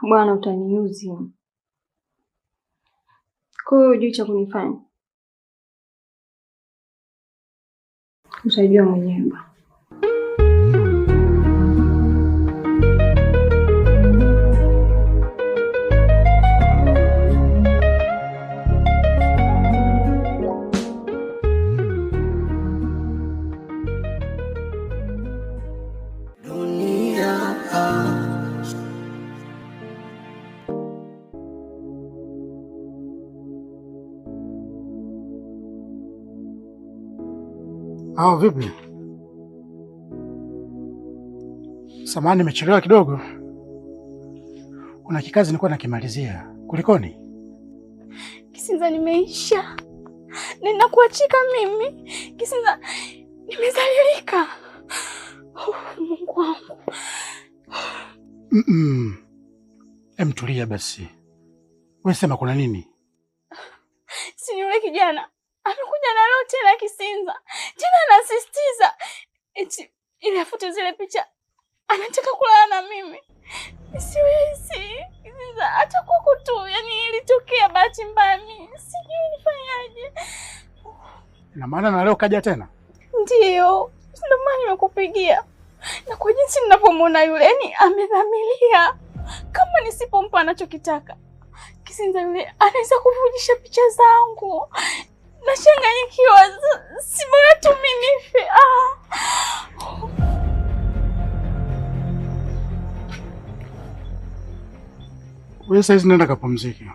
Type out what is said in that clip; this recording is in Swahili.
Bwana utaniuzi. Kwa hiyo hujui cha kunifanya. Utajua mwenyewe. Vipi? Samahani nimechelewa kidogo. Kuna kikazi nilikuwa nakimalizia. Kulikoni? Kisinza nimeisha. Ninakuachika mimi. Kisinza nimezalilika. Mungu wangu. Tulia basi. Wewe sema kuna nini? Si yule kijana amekuja na leo tena Kisinza. Tena anasisitiza eti ili afute zile picha. Anataka kulala na mimi. Siwezi. Kisinza hata kwako tu, yani ilitokea bahati mbaya mimi. Sijui nifanyaje. Na maana na leo kaja tena? Ndio. Ndio maana nimekupigia. Na kwa jinsi ninapomwona yule, yani amedhamiria. Kama nisipompa anachokitaka, Kisinza yule anaweza kuvujisha picha zangu. Nachanganyikiwa, si bora tu mimi nife. Wewe sasa nenda kapumzike.